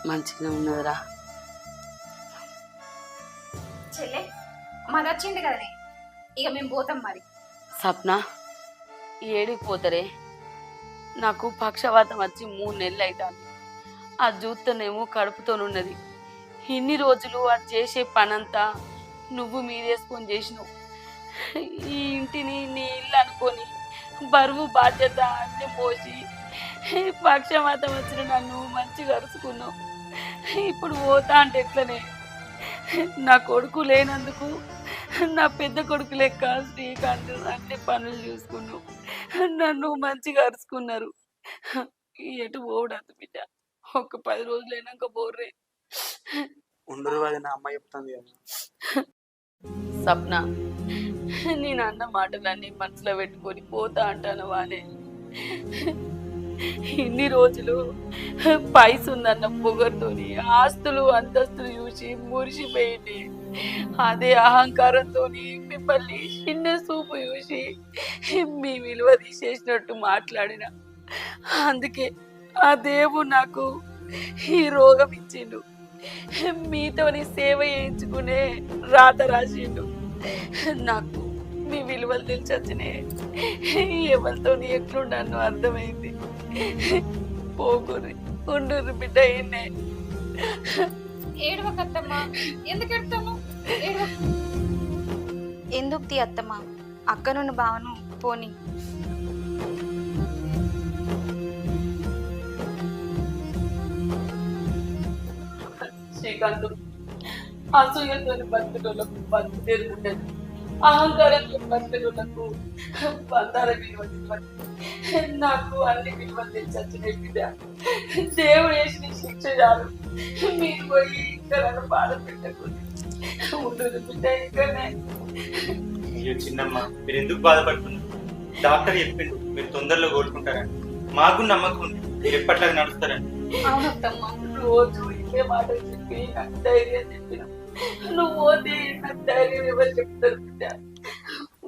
మంచిగా ఉన్నదిరా. చెల్లె మాది వచ్చింది కదనే, ఇక మేము పోతాం మరి. సప్న ఏడికి పోతారే? నాకు పక్షవాతం వచ్చి 3 నెలలు అవుతాను. ఆ చూస్తేనేమో కడుపుతోనున్నది. ఇన్ని రోజులు అది చేసే పనంతా నువ్వు మీదేసుకొని చేసినావు. ఈ ఇంటిని నీ ఇల్లు అనుకొని బరువు బాధ్యత అన్ని పోసి పక్షవాతం వచ్చిన నన్ను మంచిగా అరుచుకున్నావు. ఇప్పుడు పోతా అంటే ఎట్లనే? నా కొడుకు లేనందుకు నా పెద్ద కొడుకు లెక్క శ్రీకాంత్ అన్ని పనులు చూసుకున్నావు. నన్ను మంచిగా అరుచుకున్నారు. ఎటు పోవడానికి బిడ్డ, ఒక 10 రోజులైనాక బోర్రే. ఉండరు అది నా అమ్మ చెప్తుంది కదా. సప్న, నేను అన్న మాటలన్నీ మనసులో పెట్టుకొని పోతా అంటాను వానే. ఇన్ని రోజులు పైసుందన్న పొగరుతోని ఆస్తులు అంతస్తులు చూసి మురిసిపోయింది. అదే అహంకారంతో మిమ్మల్ని చిన్న చూపు చూసి మీ విలువ తీసేసినట్టు మాట్లాడిన. అందుకే ఆ దేవుడు నాకు ఈ రోగం ఇచ్చిండు. మీతోని సేవ చేయించుకునే రాత రాసిండు. నాకు మీ విలువలు తెలిసొచ్చినే ఎవరితో ఎట్లుండను అర్థమైంది. పోకుర్రి, ఉండుర్రి బిడ్డ. ఎన్నే ఏడవకత్తమ్మా, ఎందుకు ఎడతాము? ఎందుకు తీ అత్తమ్మ, అక్కనున్న బావను పోని. శ్రీకాంత్, అసూయతో బతుకులకు బతుకు తెరుకుంటది, అహంకారంతో బతుకులకు బంధాల విలువ తెలియదు. నాకు అన్ని విలువలు తెలిసొచ్చినాయి బిడ్డ. దేవుడు వేసిన శిక్ష చాలు. మీరు పోయి ఇంకా నన్ను బాధ పెట్టకూడదు. ఉండదు బిడ్డ ఇక్కడనే. అయ్యో చిన్నమ్మ, మీరు ఎందుకు బాధపడుతున్నారు? డాక్టర్ చెప్పిండు మీరు తొందరలో కోలుకుంటారని. మాకు నమ్మకం ఉంది మీరు ఎప్పట్లాగా నడుస్తారని. అవునమ్మా, రోజు ఇదే మాటలు చెప్పి నాకు ధైర్యం చెప్పిన. నువ్వు పోతే నాకు ధైర్యం ఎవరు చెప్తారు బిడ్డ?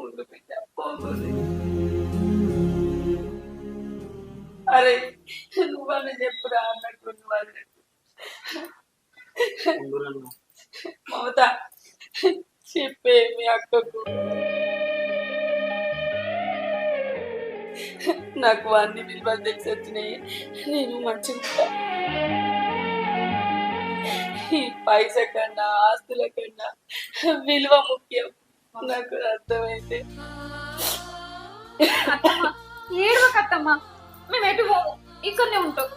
ఉండు బిడ్డ, పోతుంది. అరే నువ్వని చెప్పురా అన్నట్టు మమత చెప్పే మీ అక్కకు. నాకు అన్ని విలువలు తెలిసి వచ్చినాయి. నేను మంచిగా ఈ పైసా కన్నా ఆస్తుల కన్నా విలువ ముఖ్యం. నాకు అర్థమైతే. ఏడవకత్తమ్మా, మేము ఎటు పోము, ఇక్కడనే ఉంటాం.